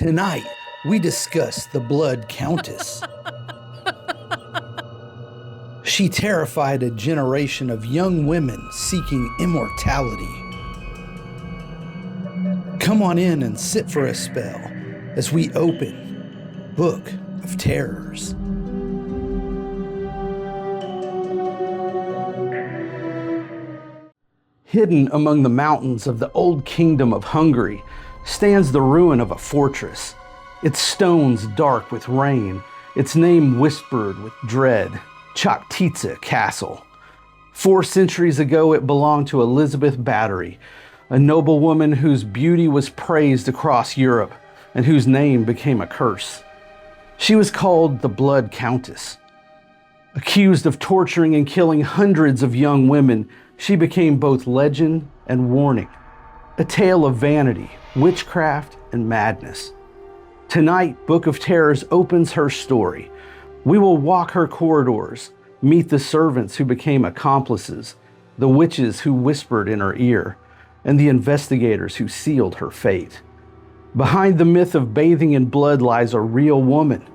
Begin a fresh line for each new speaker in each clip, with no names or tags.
Tonight, we discuss the Blood Countess. She terrified a generation of young women seeking immortality. Come on in and sit for a spell as we open Book of Terrors. Hidden among the mountains of the old kingdom of Hungary stands the ruin of a fortress, its stones dark with rain, its name whispered with dread, Csejte Castle. 4 centuries ago, it belonged to Elizabeth Bathory, a noblewoman whose beauty was praised across Europe and whose name became a curse. She was called the Blood Countess. Accused of torturing and killing hundreds of young women, she became both legend and warning, a tale of vanity, witchcraft, and madness. Tonight, Book of Terrors opens her story. We will walk her corridors, meet the servants who became accomplices, the witches who whispered in her ear, and the investigators who sealed her fate. Behind the myth of bathing in blood lies a real woman,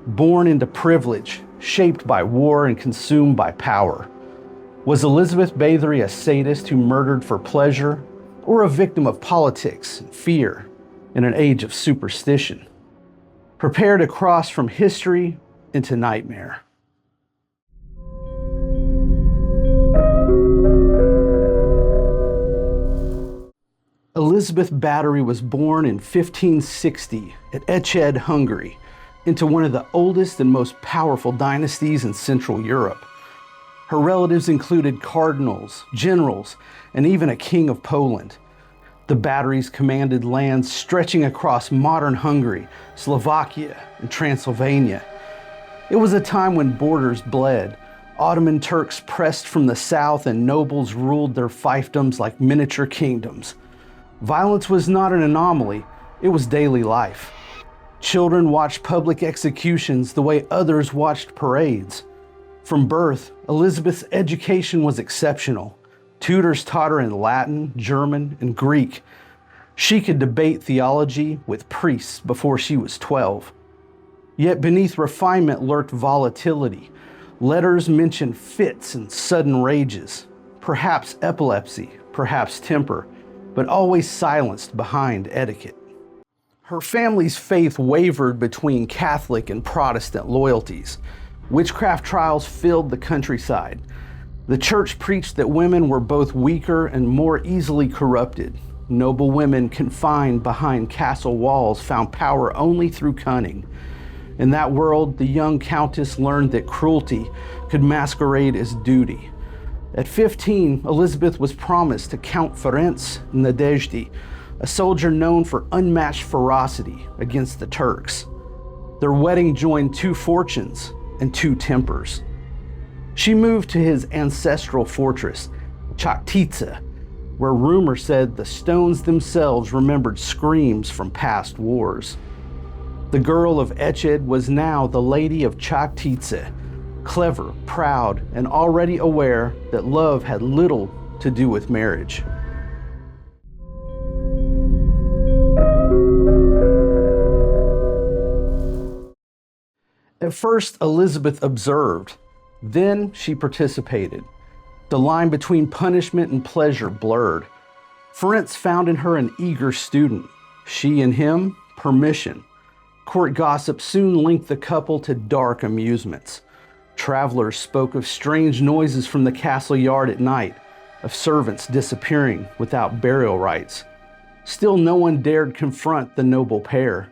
born into privilege, shaped by war and consumed by power. Was Elizabeth Bathory a sadist who murdered for pleasure, or a victim of politics and fear in an age of superstition? Prepare to cross from history into nightmare. Elizabeth Bathory was born in 1560 at Csejte, Hungary, into one of the oldest and most powerful dynasties in Central Europe. Her relatives included cardinals, generals, and even a king of Poland. The Bathory's commanded lands stretching across modern Hungary, Slovakia, and Transylvania. It was a time when borders bled. Ottoman Turks pressed from the south and nobles ruled their fiefdoms like miniature kingdoms. Violence was not an anomaly, it was daily life. Children watched public executions the way others watched parades. From birth, Elizabeth's education was exceptional. Tutors taught her in Latin, German, and Greek. She could debate theology with priests before she was 12. Yet beneath refinement lurked volatility. Letters mentioned fits and sudden rages, perhaps epilepsy, perhaps temper, but always silenced behind etiquette. Her family's faith wavered between Catholic and Protestant loyalties. Witchcraft trials filled the countryside. The church preached that women were both weaker and more easily corrupted. Noble women confined behind castle walls found power only through cunning. In that world, the young countess learned that cruelty could masquerade as duty. At 15, Elizabeth was promised to Count Ferenc Nadezhdy, a soldier known for unmatched ferocity against the Turks. Their wedding joined 2 fortunes and 2 tempers. She moved to his ancestral fortress, Csejte, where rumor said the stones themselves remembered screams from past wars. The girl of Csejte was now the Lady of Csejte, clever, proud, and already aware that love had little to do with marriage. At first, Elizabeth observed. Then she participated. The line between punishment and pleasure blurred. Ferenc found in her an eager student. She and him, permission. Court gossip soon linked the couple to dark amusements. Travelers spoke of strange noises from the castle yard at night, of servants disappearing without burial rites. Still, no one dared confront the noble pair.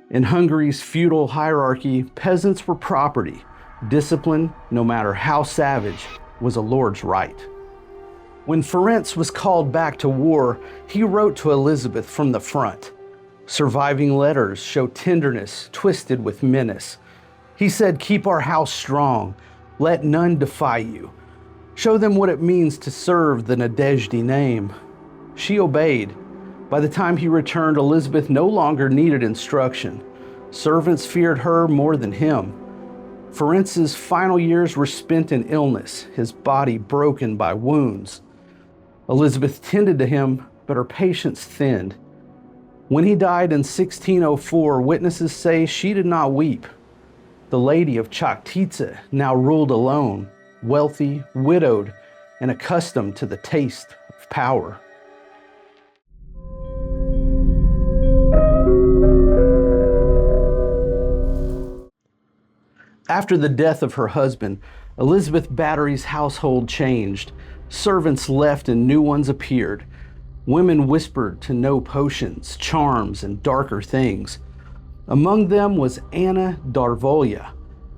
In Hungary's feudal hierarchy, peasants were property. Discipline, no matter how savage, was a lord's right. When Ferenc was called back to war, he wrote to Elizabeth from the front. Surviving letters show tenderness twisted with menace. He said, "Keep our house strong. Let none defy you. Show them what it means to serve the Nadezhdy name." She obeyed. By the time he returned, Elizabeth no longer needed instruction. Servants feared her more than him. Ferenc's final years were spent in illness, his body broken by wounds. Elizabeth tended to him, but her patience thinned. When he died in 1604, witnesses say she did not weep. The lady of Csejte now ruled alone, wealthy, widowed, and accustomed to the taste of power. After the death of her husband, Elizabeth Bathory's household changed. Servants left and new ones appeared. Women whispered to know potions, charms, and darker things. Among them was Anna Darvolya,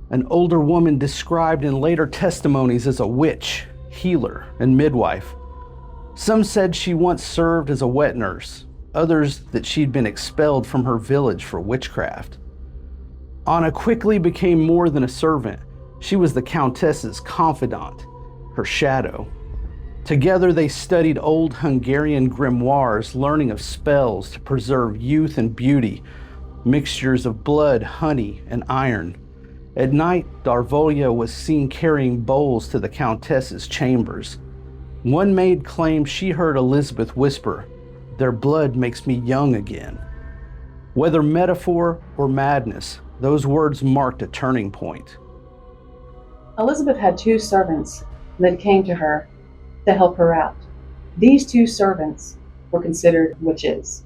an older woman described in later testimonies as a witch, healer, and midwife. Some said she once served as a wet nurse, others that she'd been expelled from her village for witchcraft. Anna quickly became more than a servant. She was the Countess's confidant, her shadow. Together they studied old Hungarian grimoires, learning of spells to preserve youth and beauty, mixtures of blood, honey, and iron. At night, Darvolya was seen carrying bowls to the Countess's chambers. One maid claimed she heard Elizabeth whisper, "Their blood makes me young again." Whether metaphor or madness, those words marked a turning point.
Elizabeth had two servants that came to her to help her out. These two servants were considered witches,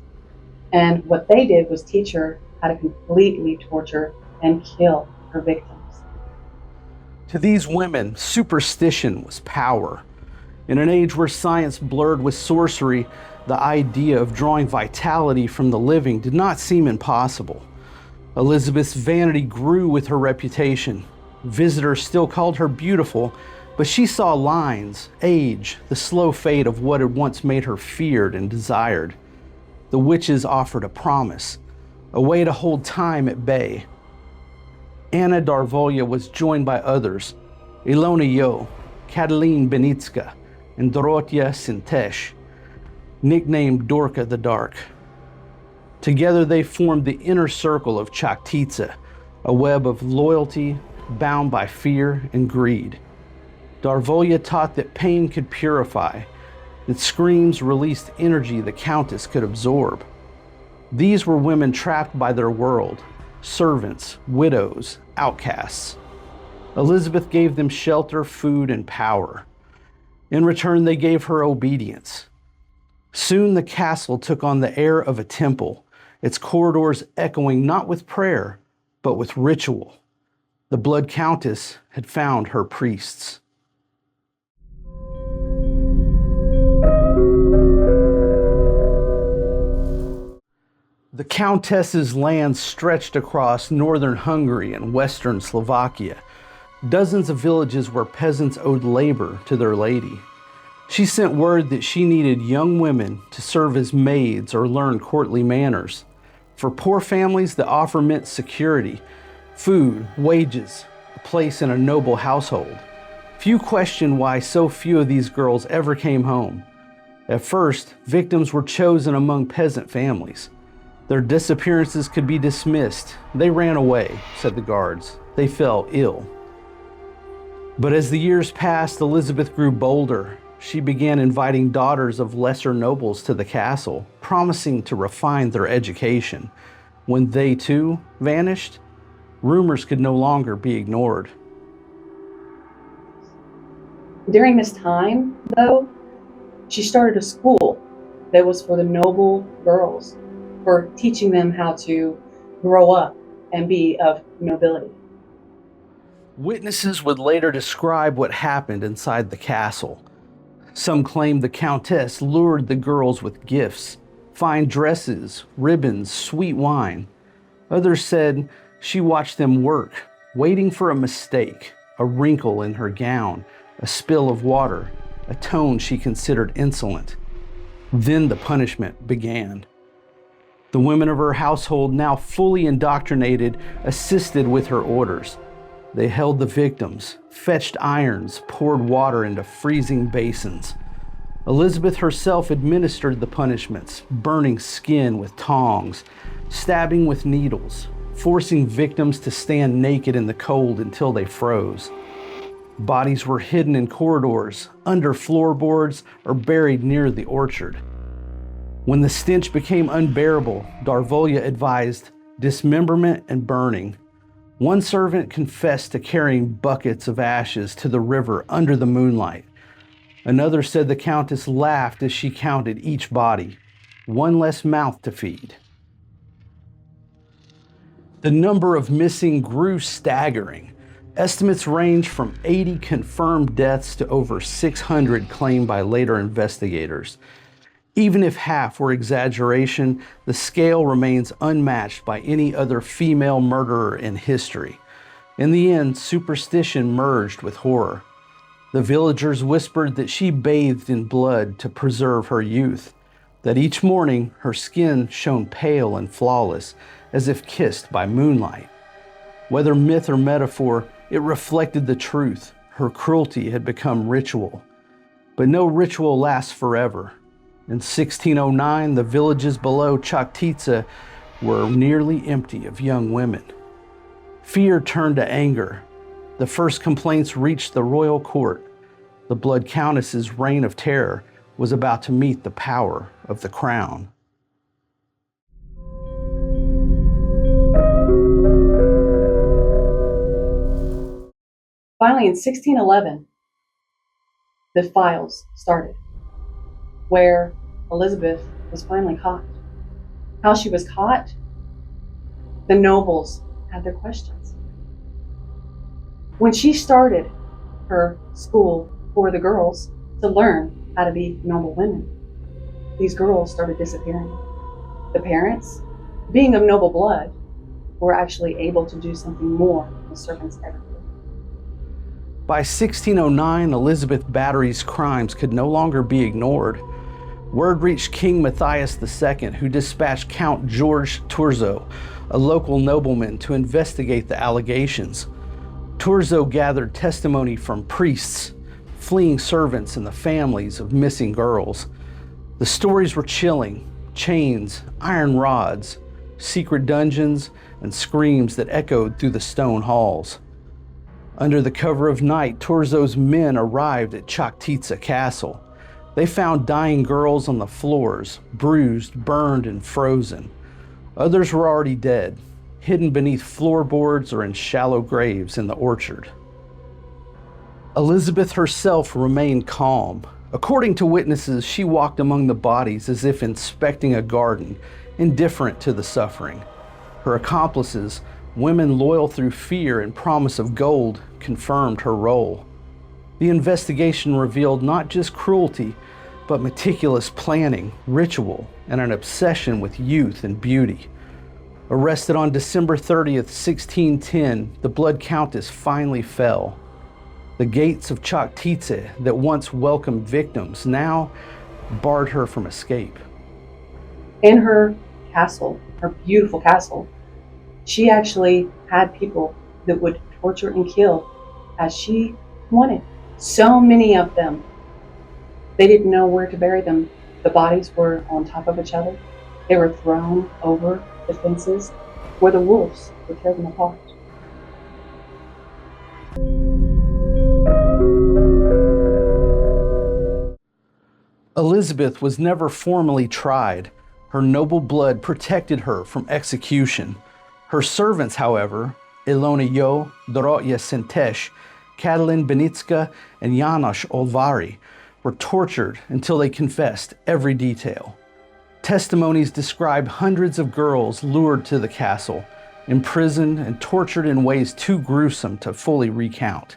and what they did was teach her how to completely torture and kill her victims.
To these women, superstition was power. In an age where science blurred with sorcery, the idea of drawing vitality from the living did not seem impossible. Elizabeth's vanity grew with her reputation. Visitors still called her beautiful, but she saw lines, age, the slow fade of what had once made her feared and desired. The witches offered a promise, a way to hold time at bay. Anna Darvolya was joined by others, Ilona Yo, Catalin Benitska, and Dorothea Sintesh, nicknamed Dorka the Dark. Together they formed the inner circle of Csejte, a web of loyalty bound by fear and greed. Darvolya taught that pain could purify, that screams released energy the Countess could absorb. These were women trapped by their world, servants, widows, outcasts. Elizabeth gave them shelter, food, and power. In return, they gave her obedience. Soon the castle took on the air of a temple, its corridors echoing not with prayer, but with ritual. The Blood Countess had found her priests. The Countess's land stretched across northern Hungary and western Slovakia, dozens of villages where peasants owed labor to their lady. She sent word that she needed young women to serve as maids or learn courtly manners. For poor families, the offer meant security, food, wages, a place in a noble household. Few questioned why so few of these girls ever came home. At first, victims were chosen among peasant families. Their disappearances could be dismissed. They ran away, said the guards. They fell ill. But as the years passed, Elizabeth grew bolder. She began inviting daughters of lesser nobles to the castle, promising to refine their education. When they too vanished, rumors could no longer be ignored.
During this time, though, she started a school that was for the noble girls, for teaching them how to grow up and be of nobility.
Witnesses would later describe what happened inside the castle. Some claimed the Countess lured the girls with gifts, fine dresses, ribbons, sweet wine. Others said she watched them work, waiting for a mistake, a wrinkle in her gown, a spill of water, a tone she considered insolent. Then the punishment began. The women of her household, now fully indoctrinated, assisted with her orders. They held the victims, fetched irons, poured water into freezing basins. Elizabeth herself administered the punishments, burning skin with tongs, stabbing with needles, forcing victims to stand naked in the cold until they froze. Bodies were hidden in corridors, under floorboards, or buried near the orchard. When the stench became unbearable, Darvolia advised dismemberment and burning. One servant confessed to carrying buckets of ashes to the river under the moonlight. Another said the Countess laughed as she counted each body, one less mouth to feed. The number of missing grew staggering. Estimates range from 80 confirmed deaths to over 600 claimed by later investigators. Even if half were exaggeration, the scale remains unmatched by any other female murderer in history. In the end, superstition merged with horror. The villagers whispered that she bathed in blood to preserve her youth, that each morning her skin shone pale and flawless, as if kissed by moonlight. Whether myth or metaphor, it reflected the truth. Her cruelty had become ritual. But no ritual lasts forever. In 1609, the villages below Csejte were nearly empty of young women. Fear turned to anger. The first complaints reached the royal court. The Blood Countess's reign of terror was about to meet the power of the crown.
Finally, in 1611, the files started, where Elizabeth was finally caught. How she was caught, the nobles had their questions. When she started her school for the girls to learn how to be noble women, these girls started disappearing. The parents, being of noble blood, were actually able to do something more than servants ever did.
By 1609, Elizabeth Bathory's crimes could no longer be ignored. Word reached King Matthias II, who dispatched Count George Turzo, a local nobleman, to investigate the allegations. Turzo gathered testimony from priests, fleeing servants, and the families of missing girls. The stories were chilling: chains, iron rods, secret dungeons, and screams that echoed through the stone halls. Under the cover of night, Turzo's men arrived at Csejte Castle. They found dying girls on the floors, bruised, burned, and frozen. Others were already dead, hidden beneath floorboards or in shallow graves in the orchard. Elizabeth herself remained calm. According to witnesses, she walked among the bodies as if inspecting a garden, indifferent to the suffering. Her accomplices, women loyal through fear and promise of gold, confirmed her role. The investigation revealed not just cruelty, but meticulous planning, ritual, and an obsession with youth and beauty. Arrested on December 30th, 1610, the Blood Countess finally fell. The gates of Csejte that once welcomed victims now barred her from escape.
In her castle, her beautiful castle, she actually had people that would torture and kill as she wanted. So many of them, they didn't know where to bury them. The bodies were on top of each other. They were thrown over the fences where the wolves would tear them apart.
Elizabeth was never formally tried. Her noble blood protected her from execution. Her servants, however, Ilona Jo, Dorotya Sintesh, Katalin Benitska, and János Olvari, were tortured until they confessed every detail. Testimonies describe hundreds of girls lured to the castle, imprisoned and tortured in ways too gruesome to fully recount.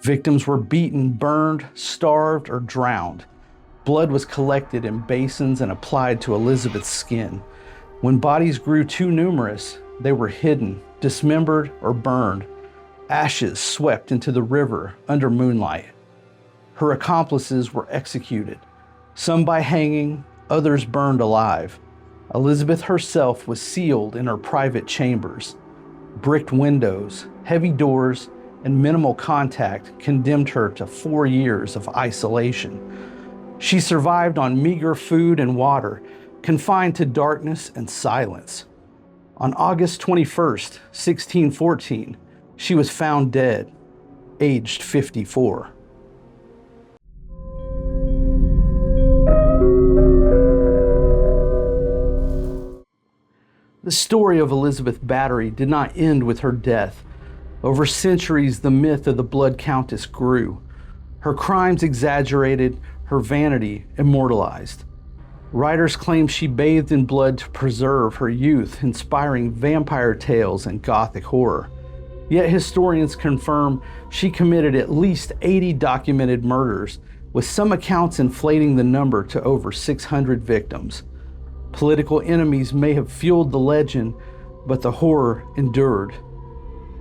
Victims were beaten, burned, starved, or drowned. Blood was collected in basins and applied to Elizabeth's skin. When bodies grew too numerous, they were hidden, dismembered, or burned. Ashes swept into the river under moonlight. Her accomplices were executed, some by hanging, others burned alive. Elizabeth herself was sealed in her private chambers. Bricked windows, heavy doors, and minimal contact condemned her to 4 years of isolation. She survived on meager food and water, confined to darkness and silence. On August 21st, 1614, she was found dead, aged 54. The story of Elizabeth Bathory did not end with her death. Over centuries, the myth of the Blood Countess grew. Her crimes exaggerated, her vanity immortalized. Writers claim she bathed in blood to preserve her youth, inspiring vampire tales and gothic horror. Yet historians confirm she committed at least 80 documented murders, with some accounts inflating the number to over 600 victims. Political enemies may have fueled the legend, but the horror endured.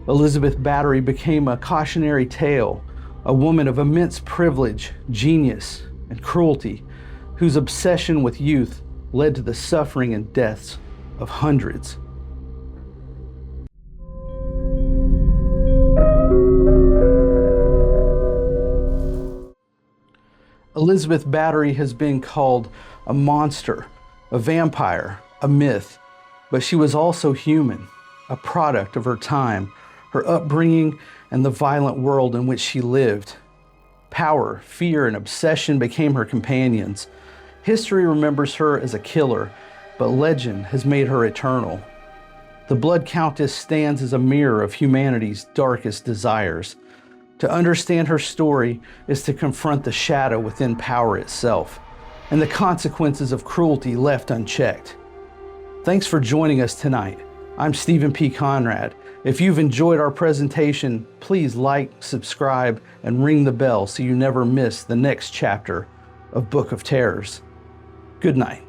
Elizabeth Bathory became a cautionary tale, a woman of immense privilege, genius, and cruelty, whose obsession with youth led to the suffering and deaths of hundreds. Elizabeth Bathory has been called a monster, a vampire, a myth, but she was also human, a product of her time, her upbringing, and the violent world in which she lived. Power, fear, and obsession became her companions. History remembers her as a killer, but legend has made her eternal. The Blood Countess stands as a mirror of humanity's darkest desires. To understand her story is to confront the shadow within power itself and the consequences of cruelty left unchecked. Thanks for joining us tonight. I'm Stephen P. Conrad. If you've enjoyed our presentation, please like, subscribe, and ring the bell so you never miss the next chapter of Book of Terrors. Good night.